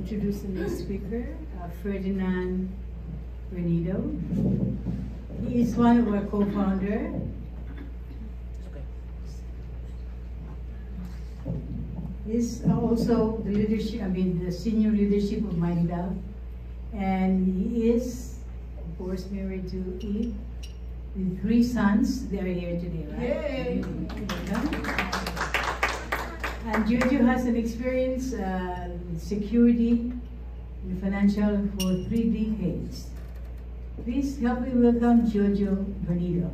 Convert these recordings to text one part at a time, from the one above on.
introduce the next speaker, Ferdinand Benito. He is one of our co-founders. He's also the leadership, the senior leadership of Mindal, and he is, of course, married to Eve with 3 sons. They are here today, right? Yay! And Jojo has an experience in security and financial for 3 decades. Please help me welcome Jojo Benito.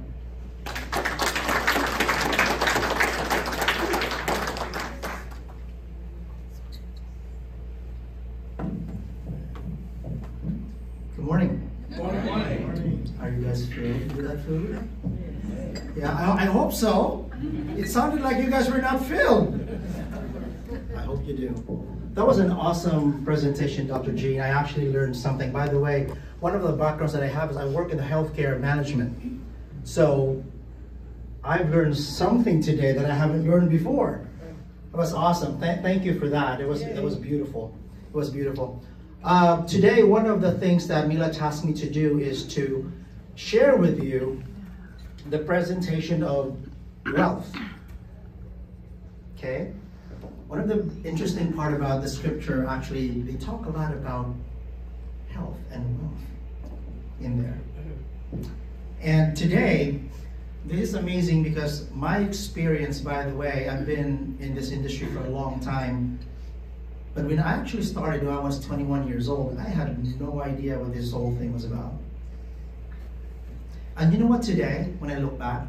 Good morning. Good morning. Are you guys feeling good that food? Yeah, I hope so. It sounded like you guys were not filled. I hope you do. That was an awesome presentation, Dr. G. I actually learned something. By the way, one of the backgrounds that I have is I work in the healthcare management. So I've learned something today that I haven't learned before. It was awesome. Thank you for that. It was beautiful. It was beautiful. Today, one of the things that Mila tasked me to do is to share with you the presentation of wealth. Okay? One of the interesting part about the scripture, actually, they talk a lot about health and wealth in there. And today, this is amazing because my experience, by the way, I've been in this industry for a long time. But when I actually started when I was 21 years old, I had no idea what this whole thing was about. And you know what, today, when I look back,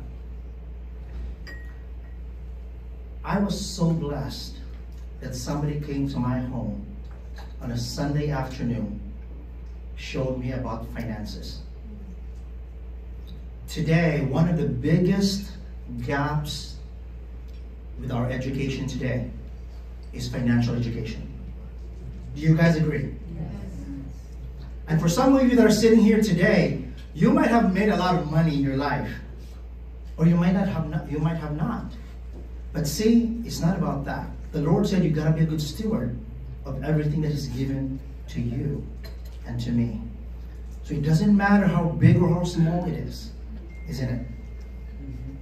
I was so blessed that somebody came to my home on a Sunday afternoon, showed me about finances. Today, one of the biggest gaps with our education today is financial education. Do you guys agree? Yes. And for some of you that are sitting here today, you might have made a lot of money in your life, or you might have not. But see, it's not about that. The Lord said you gotta be a good steward of everything that is given to you and to me. So it doesn't matter how big or how small it is, isn't it?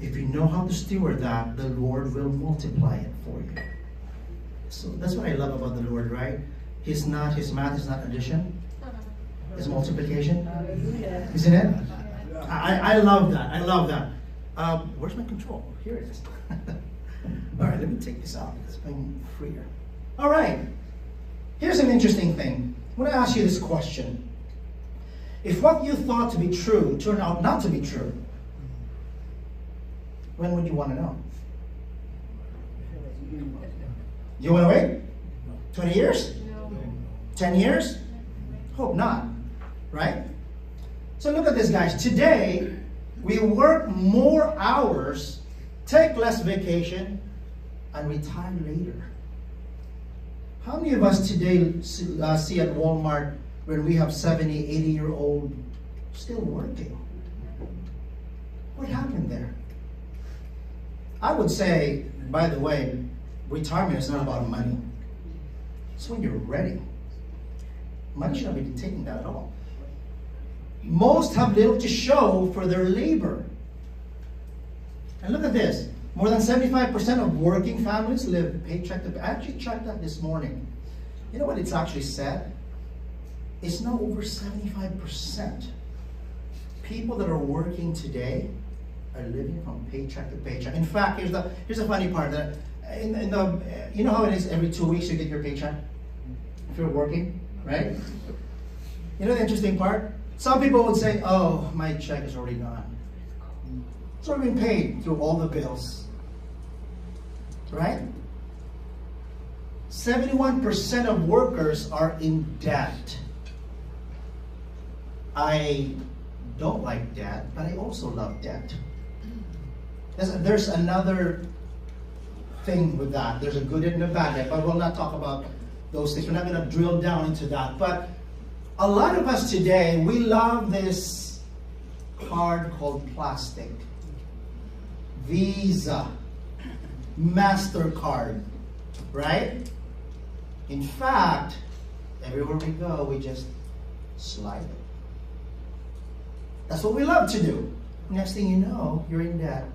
If you know how to steward that, the Lord will multiply it for you. So that's what I love about the Lord, right? His math is not addition. It's multiplication. Isn't it? I love that. I love that. Where's my control? Here it is. All right, let me take this out because I'm freer. All right. Here's an interesting thing. I want to ask you this question. If what you thought to be true turned out not to be true, when would you want to know? You want to wait? 20 years? 10 years? Hope not, right? So look at this, guys. Today, we work more hours, take less vacation, and retire later. How many of us today see at Walmart when we have 70, 80-year-old still working? What happened there? I would say, by the way, retirement is not about money. It's when you're ready. Money should not be taking that at all. Most have little to show for their labor. And look at this. More than 75% of working families live paycheck to paycheck. I actually checked that this morning. You know what it's actually said? It's now over 75%. People that are working today are living from paycheck to paycheck. In fact, here's the funny part. That you know how it is every 2 weeks you get your paycheck? If you're working, right? You know the interesting part? Some people would say, oh, my check is already gone. It's already been paid through all the bills. Right? 71% of workers are in debt. I don't like debt, but I also love debt. There's another thing with that. There's a good and a bad debt, but we'll not talk about those things. We're not going to drill down into that. But a lot of us today, we love this card called plastic. Visa, MasterCard, right? In fact, a Everywhere we go, we just slide it. That's what we love to do. Next thing you know, you're in debt.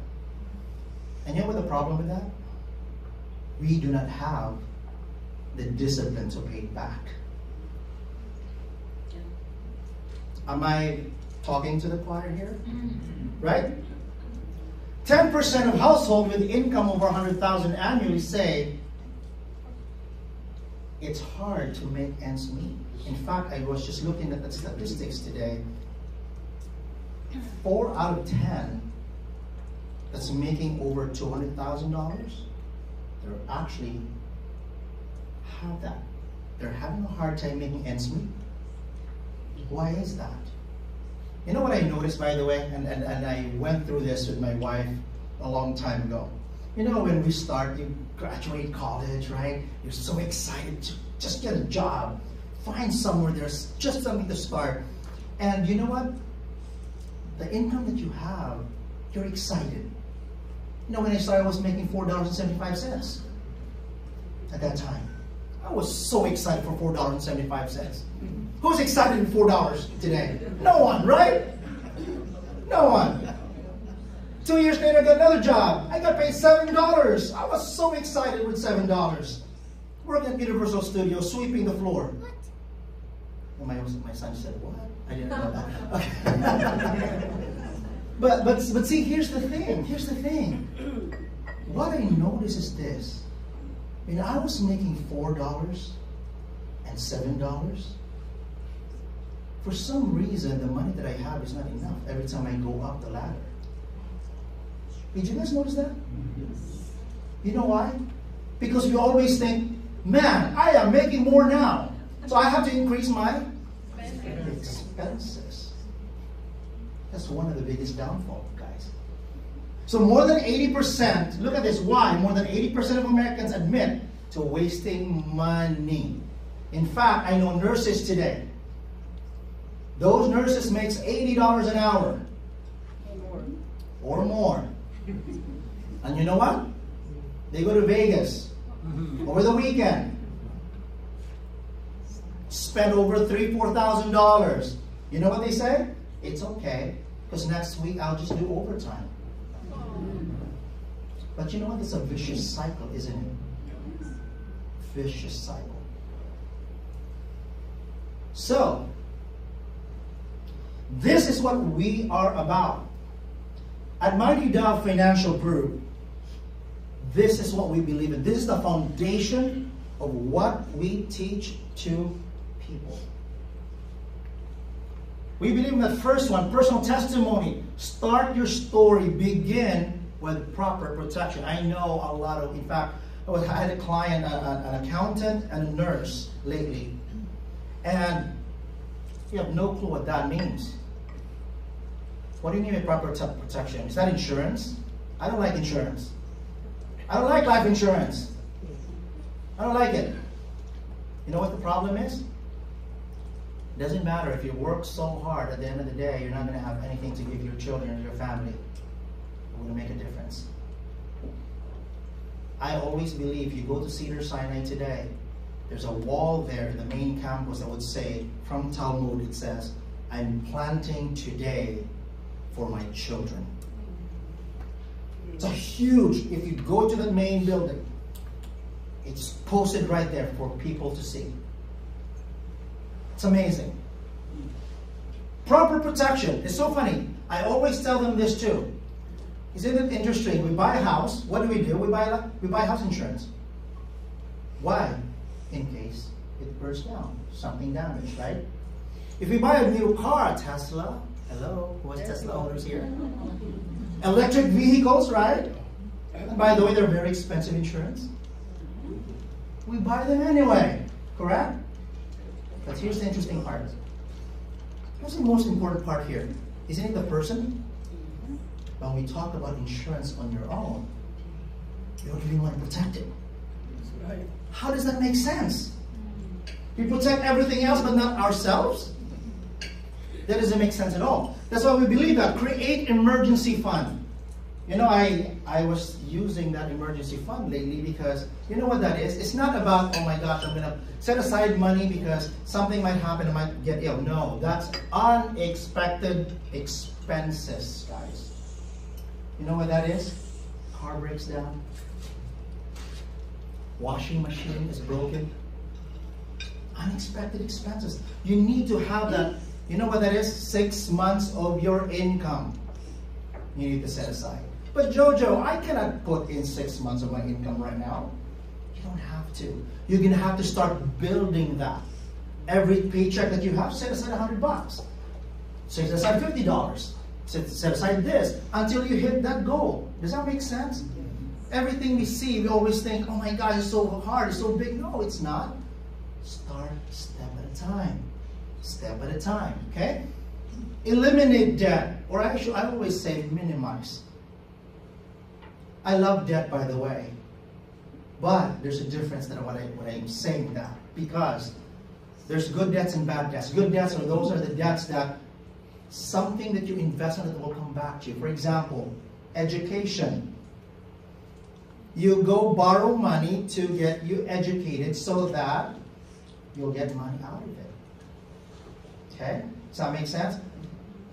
And you know what the problem with that? We do not have the discipline to pay it back. Am I talking to the choir here? Right? 10% of households with income over 100,000 annually say it's hard to make ends meet. In fact, I was just looking at the statistics today. 4 out of 10 that's making over $200,000, they're actually have that. They're having a hard time making ends meet. Why is that? You know what I noticed, by the way, and I went through this with my wife a long time ago. You know, when we start, you graduate college, right? You're so excited to just get a job, find somewhere there's just something to start. And you know what? The income that you have, you're excited. You know, when I started, I was making $4.75 at that time. I was so excited for $4.75. Who's excited for $4 today? No one, right? No one. 2 years later, I got another job. I got paid $7. I was so excited with $7. Working at Universal Studios, sweeping the floor. And my son said, what? I didn't know that. Okay. But see, here's the thing. Here's the thing. What I noticed is this. I mean, I was making $4 and $7. For some reason, the money that I have is not enough every time I go up the ladder. Did you guys notice that? You know why? Because we always think, man, I am making more now, so I have to increase my expenses. That's one of the biggest downfalls, guys. So more than 80%, look at this, why? More than 80% of Americans admit to wasting money. In fact, I know nurses today. Those nurses makes $80 an hour. Or more. And you know what? They go to Vegas over the weekend. Spend over $3,000, $4,000. You know what they say? It's okay, because next week I'll just do overtime. But you know what? It's a vicious cycle, isn't it? Vicious cycle. So, this is what we are about. At Mighty Dove Financial Group, this is what we believe in. This is the foundation of what we teach to people. We believe in the first one, personal testimony. Start your story. Begin with proper protection. I know a lot of, in fact, I had a client, an accountant and a nurse lately. And you have no clue what that means. What do you mean by proper protection? Is that insurance? I don't like insurance. I don't like life insurance. I don't like it. You know what the problem is? It doesn't matter if you work so hard, at the end of the day, you're not going to have anything to give your children or your family. It wouldn't make a difference. I always believe you go to Cedars-Sinai today, there's a wall there in the main campus that would say, from Talmud, it says, I'm planting today for my children. It's a huge, if you go to the main building, it's posted right there for people to see. It's amazing. Proper protection. It's so funny. I always tell them this too. Isn't it interesting? We buy a house. What do? We buy house insurance. Why? In case it bursts down. Something damaged, right? If we buy a new car, a Tesla. Hello? Who has Tesla owners here? Electric vehicles, right? And by the way, they're very expensive insurance. We buy them anyway. Correct? But here's the interesting part. What's the most important part here? Isn't it the person? When we talk about insurance on your own, you don't really want to protect it. How does that make sense? We protect everything else but not ourselves? That doesn't make sense at all. That's why we believe that. Create emergency fund. You know, I was using that emergency fund lately because you know what that is? It's not about, oh my gosh, I'm going to set aside money because something might happen, I might get ill. No, that's unexpected expenses, guys. You know what that is? Car breaks down. Washing machine is broken. Unexpected expenses. You need to have that. You know what that is? 6 months of your income. You need to set aside. But Jojo, I cannot put in 6 months of my income right now. You don't have to. You're going to have to start building that. Every paycheck that you have, set aside $100. Set aside $50. Set aside this until you hit that goal. Does that make sense? Everything we see, we always think, oh my God, it's so hard, it's so big. No, it's not. Start step at a time. Step at a time, okay? Eliminate debt, or actually, I always say minimize. I love debt, by the way, but there's a difference than when I'm saying that, because there's good debts and bad debts. Good debts those are the debts that something that you invest in that will come back to you. For example, education. You go borrow money to get you educated so that you'll get money out of it. Okay? Does that make sense?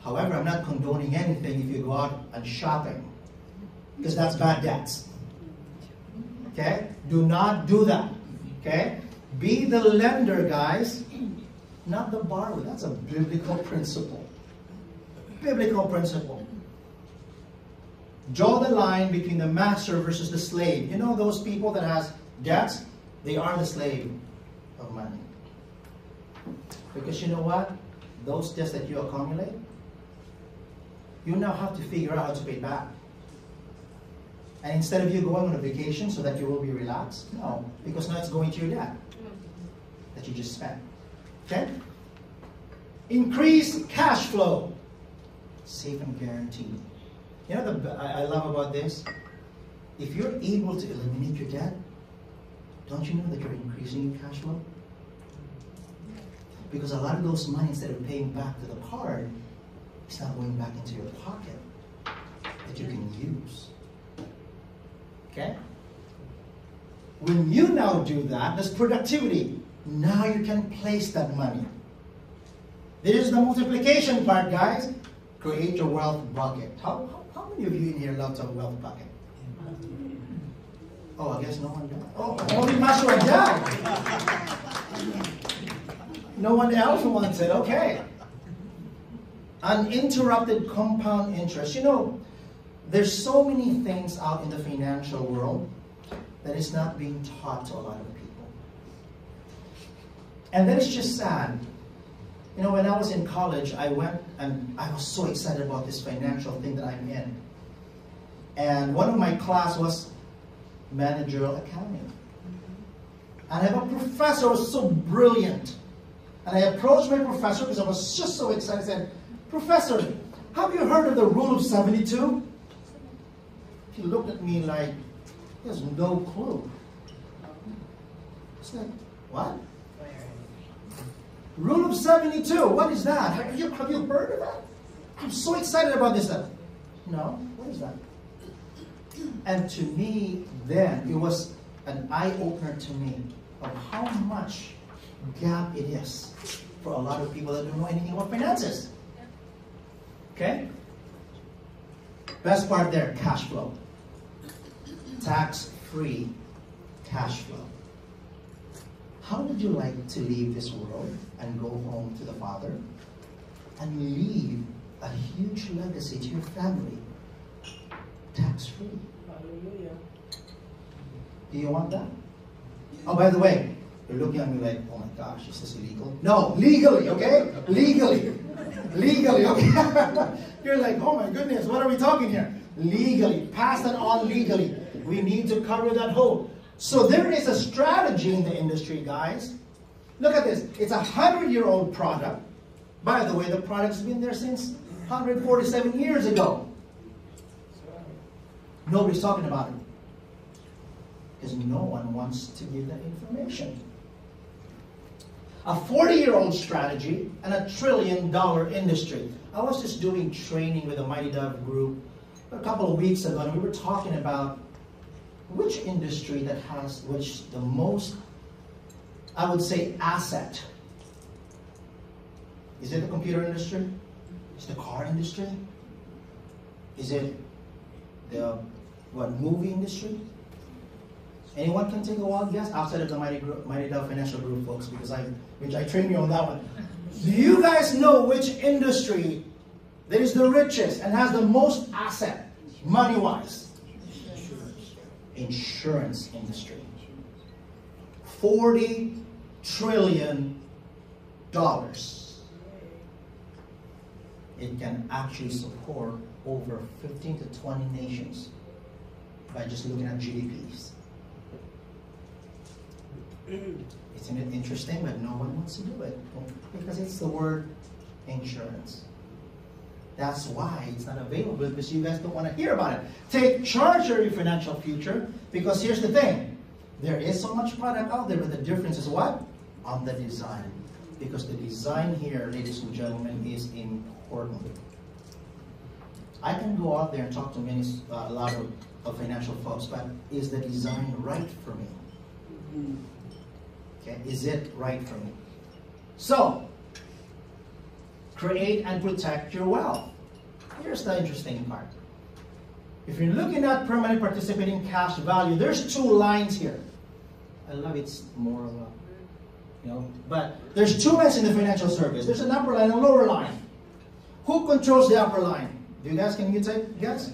However, I'm not condoning anything if you go out and shopping, because that's bad debts. Okay? Do not do that. Okay? Be the lender, guys, not the borrower. That's a biblical principle. Biblical principle. Draw the line between the master versus the slave. You know those people that has debts? They are the slave of money. Because you know what? Those debts that you accumulate, you now have to figure out how to pay back. And instead of you going on a vacation so that you will be relaxed, no, because now it's going to your debt that you just spent. Okay? Increase cash flow. Safe and guaranteed. You know what I love about this? If you're able to eliminate your debt, don't you know that you're increasing your cash flow? Because a lot of those money, instead of paying back to the card, it's not going back into your pocket that you can use. Okay? When you now do that, that's productivity. Now you can place that money. This is the multiplication part, guys. Create your wealth bucket. How many of you in here love to have a wealth bucket? Oh, I guess no one does. Oh, only Master does. No one else wants it. Okay. Uninterrupted compound interest. You know, there's so many things out in the financial world that is not being taught to a lot of people. And that is just sad. You know, when I was in college, I went and I was so excited about this financial thing that I'm in. And one of my class was managerial accounting. And I have a professor who was so brilliant. And I approached my professor because I was just so excited. I said, Professor, have you heard of the rule of 72? He looked at me like, he has no clue. I said, what? Rule of 72, what is that? Have you heard of that? I'm so excited about this stuff. No, what is that? And to me, then, it was an eye-opener to me of how much gap it is for a lot of people that don't know anything about finances. Okay? Best part there, cash flow. Tax-free cash flow. How would you like to leave this world and go home to the Father and leave a huge legacy to your family? Tax-free. Hallelujah. Do you want that? Oh, by the way, you're looking at me like, oh my gosh, is this illegal? No, legally, okay? Legally. Legally, okay? You're like, oh my goodness, what are we talking here? Legally. Pass that on legally. We need to cover that hole. So there is a strategy in the industry, guys. Look at this. It's a 100-year-old product. By the way, the product's been there since 147 years ago. Nobody's talking about it. Because no one wants to give that information. A 40-year-old strategy and a $1 trillion industry. I was just doing training with the Mighty Dove group a couple of weeks ago, and we were talking about which industry that has the most, I would say, asset. Is it the computer industry? Is it the car industry? Is it the movie industry? Anyone can take a wild guess outside of the Mighty Dove Financial Group, folks, because I trained you on that one. Do you guys know which industry that is the richest and has the most asset, money-wise? Insurance industry. $40 trillion. It can actually support over 15 to 20 nations by just looking at GDPs. Isn't it interesting that no one wants to do it? Because it's the word insurance. That's why it's not available, because you guys don't want to hear about it. Take charge of your financial future, because here's the thing. There is so much product out there, but the difference is what? On the design. Because the design here, ladies and gentlemen, is important. I can go out there and talk to a lot of financial folks, but is the design right for me? Okay, is it right for me? So, create and protect your wealth. Here's the interesting part. If you're looking at permanent participating cash value, there's 2 lines here. I love it's more of a, but there's 2 lines in the financial service. There's an upper line and a lower line. Who controls the upper line? Do you guys, can you take guess?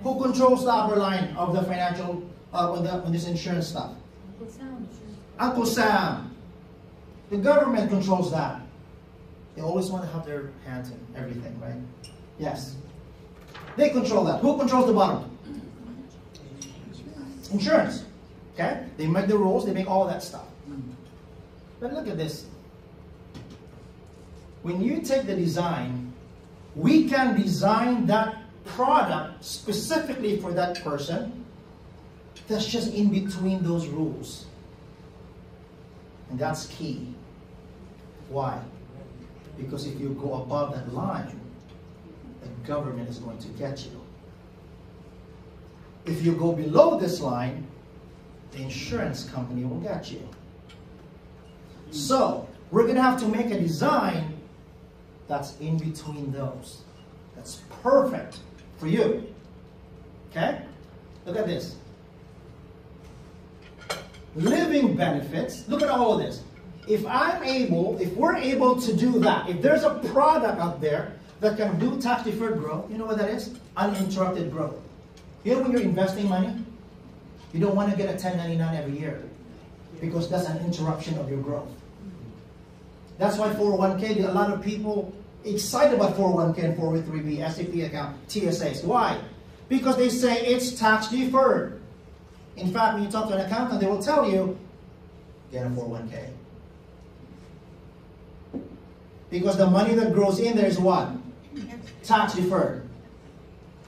Who controls the upper line of the financial, on this insurance stuff? Uncle Sam. The government controls that. They always want to have their hands in everything, right? Yes. They control that. Who controls the bottom? Insurance. Okay? They make the rules, they make all that stuff. But look at this. When you take the design, we can design that product specifically for that person that's just in between those rules. And that's key. Why? Because if you go above that line, the government is going to get you. If you go below this line, the insurance company will get you. So, we're going to have to make a design that's in between those. That's perfect for you. Okay? Look at this. Living benefits. Look at all of this. If we're able to do that, if there's a product out there that can do tax-deferred growth, you know what that is? Uninterrupted growth. You know when you're investing money, you don't want to get a 1099 every year because that's an interruption of your growth. That's why 401k, a lot of people excited about 401k and 403b, SAP account, TSAs. Why? Because they say it's tax-deferred. In fact, when you talk to an accountant, they will tell you, get a 401k. Because the money that grows in there is what? Tax deferred.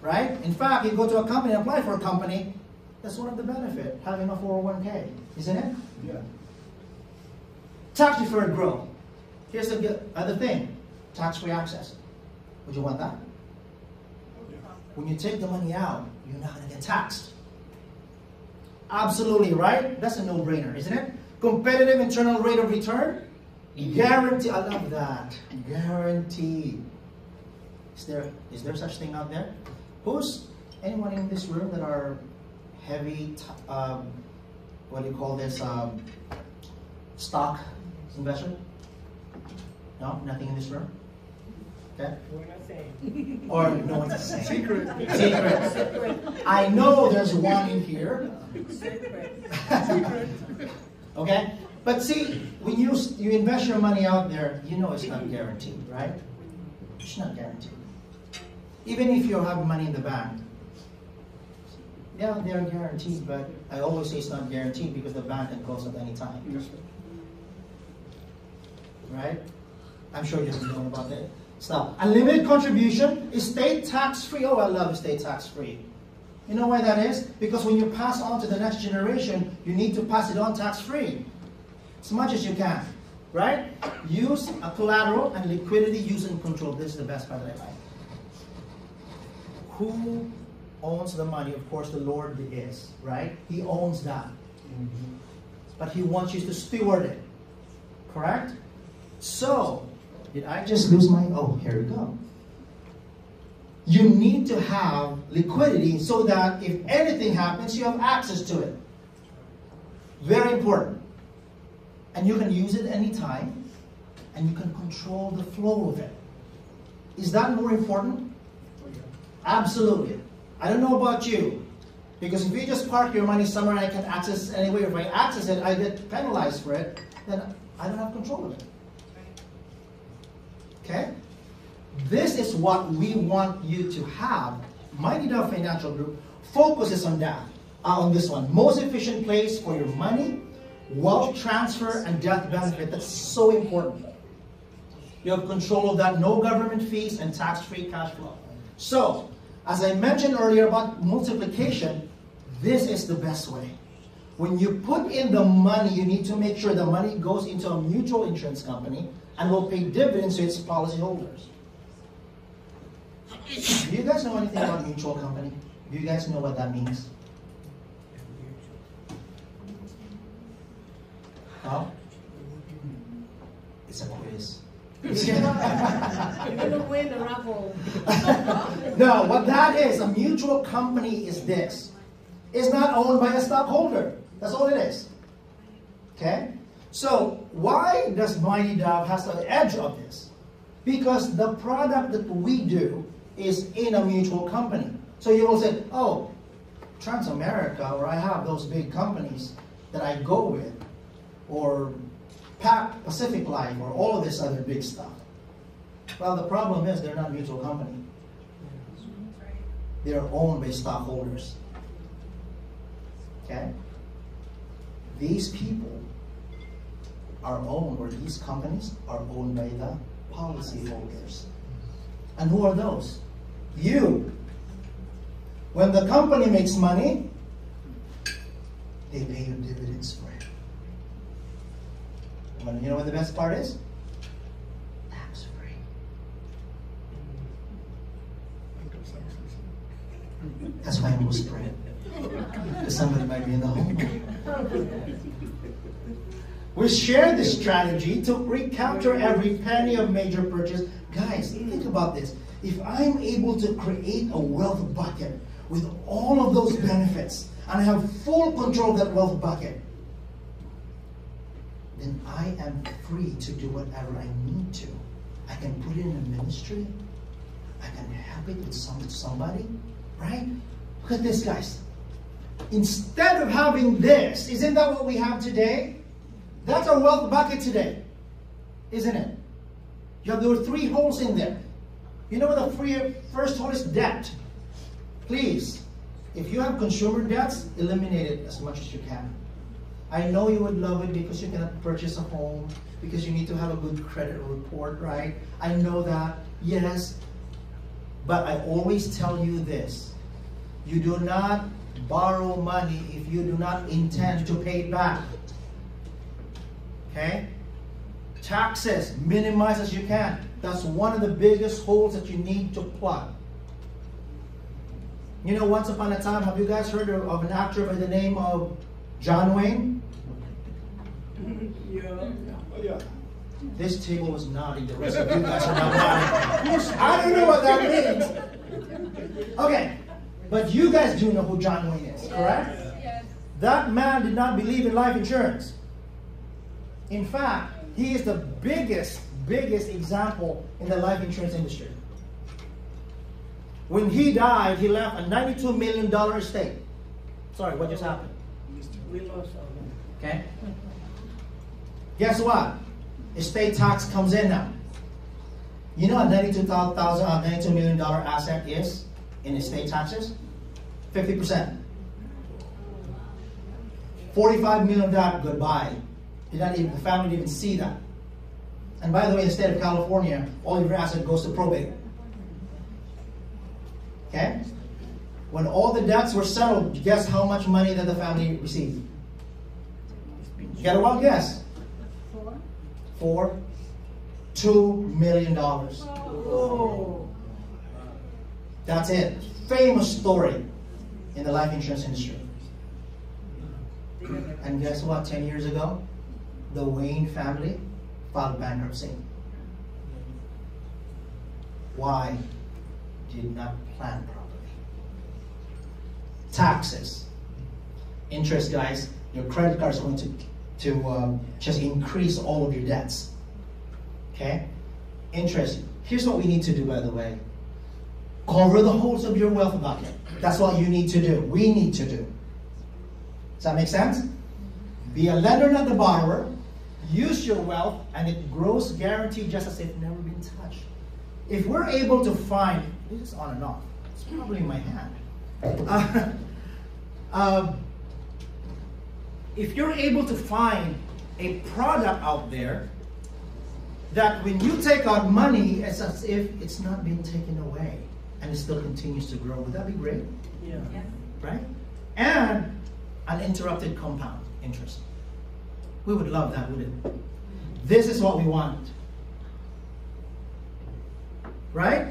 Right? In fact, you go to a company, apply for a company, that's one of the benefits, having a 401k. Isn't it? Yeah. Tax deferred growth. Here's the other thing. Tax-free access. Would you want that? When you take the money out, you're not going to get taxed. Absolutely, right? That's a no-brainer, isn't it? Competitive internal rate of return. Guarantee. I love that. Guarantee. Is there such thing out there? Who's anyone in this room that are heavy, what do you call this, stock investor? No? Nothing in this room? Okay? We're not saying. Or no one's saying. Secret. Secret. I know there's one in here. Secret. Okay? But see, when you invest your money out there, you know it's not guaranteed, right? It's not guaranteed. Even if you have money in the bank, yeah, they're guaranteed, but I always say it's not guaranteed because the bank can close at any time. Yes, sir. Right? I'm sure you don't know about that. Stop. Unlimited contribution is state tax-free. Oh, I love estate tax-free. You know why that is? Because when you pass on to the next generation, you need to pass it on tax-free. As much as you can. Right? Use a collateral and liquidity use and control. This is the best part that I like. Who owns the money. Of course, the Lord is, right? He owns that. But He wants you to steward it. Correct? So, did I just lose my... Oh, here we go. You need to have liquidity so that if anything happens, you have access to it. Very important. And you can use it anytime, and you can control the flow of it. Is that more important? Absolutely. I don't know about you, because if you just park your money somewhere and I can access it anyway, if I access it, I get penalized for it, then I don't have control of it. Okay? This is what we want you to have. Mighty Dove Financial Group focuses on that, on this one. Most efficient place for your money, wealth transfer, and death benefit. That's so important. You have control of that, no government fees, and tax-free cash flow. So, as I mentioned earlier about multiplication, this is the best way. When you put in the money, you need to make sure the money goes into a mutual insurance company and will pay dividends to its policyholders. Do you guys know anything about mutual company? Do you guys know what that means? Huh? It's a quiz. You're gonna win the raffle. No, what that is, a mutual company is this. It's not owned by a stockholder. That's all it is. Okay? So, why does Mighty Dove has the edge of this? Because the product that we do is in a mutual company. So you will say, oh, Transamerica, or I have those big companies that I go with, or Pacific Life, or all of this other big stuff. Well, the problem is they're not mutual company. They're owned by stockholders. Okay? These people are owned, or these companies are owned by the policyholders. And who are those? You. When the company makes money, they pay you dividends for it. And you know what the best part is? Tax-free. That's why I'm whispering. Because somebody might be in the home. We share this strategy to recapture every penny of major purchase. Guys, think about this. If I'm able to create a wealth bucket with all of those benefits, and I have full control of that wealth bucket, then I am free to do whatever I need to. I can put it in a ministry. I can help it with somebody, right? Look at this, guys. Instead of having this, isn't that what we have today? That's our wealth bucket today, isn't it? There were 3 holes in there. You know what the first hole is? Debt. Please, if you have consumer debts, eliminate it as much as you can. I know you would love it because you cannot purchase a home, because you need to have a good credit report, right? I know that, yes. But I always tell you this. You do not borrow money if you do not intend to pay it back. Okay? Taxes, minimize as you can. That's one of the biggest holes that you need to plug. You know, once upon a time, have you guys heard of an actor by the name of John Wayne? Yeah. This table was naughty. The rest of you guys are not naughty. I don't know what that means. Okay, but you guys do know who John Wayne is, correct? Yes. That man did not believe in life insurance. In fact, he is the biggest example in the life insurance industry. When he died, he left a $92 million estate. Sorry, what just happened? We lost our money. Okay? Guess what? Estate tax comes in now. You know what $92 million asset is in estate taxes? 50%. $45 million of that, goodbye. The family didn't even see that. And by the way, in the state of California, all of your asset goes to probate. Okay? When all the debts were settled, guess how much money that the family received? You got a wild guess? $2 million. Oh. That's it. Famous story. in the life insurance industry. And guess what? 10 years ago, the Wayne family filed bankruptcy. Why? Did not plan properly. Taxes. Interest, guys. Your credit card is going to just increase all of your debts. Okay? Interest. Here's what we need to do, by the way. Cover the holes of your wealth bucket. That's what you need to do. We need to do. Does that make sense? Be a lender, not the borrower. Use your wealth, and it grows guaranteed just as if it's never been touched. If we're able to find, this is on and off. It's probably in my hand. If you're able to find a product out there that when you take out money, it's as if it's not being taken away and it still continues to grow, would that be great? Yeah. Right? And uninterrupted compound interest. We would love that, wouldn't it? This is what we want. Right?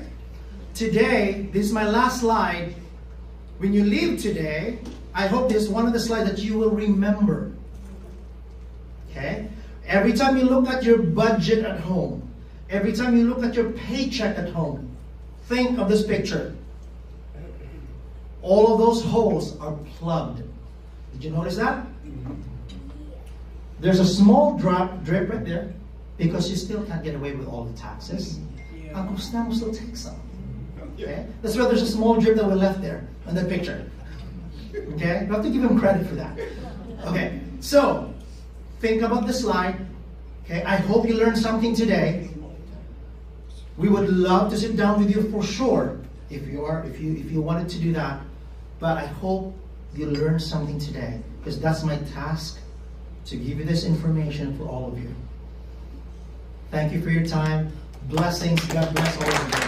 Today, this is my last slide. When you leave today, I hope this is one of the slides that you will remember. Okay? Every time you look at your budget at home, every time you look at your paycheck at home, think of this picture. All of those holes are plugged. Did you notice that? There's a small drip right there because you still can't get away with all the taxes. Uncle Sam will still take some. Okay? That's why there's a small drip that we left there in the picture. Okay? You have to give him credit for that. Okay, so think about the slide. Okay, I hope you learned something today. We would love to sit down with you for sure if you wanted to do that. But I hope you learned something today, because that's my task, to give you this information for all of you. Thank you for your time. Blessings. God bless all of you.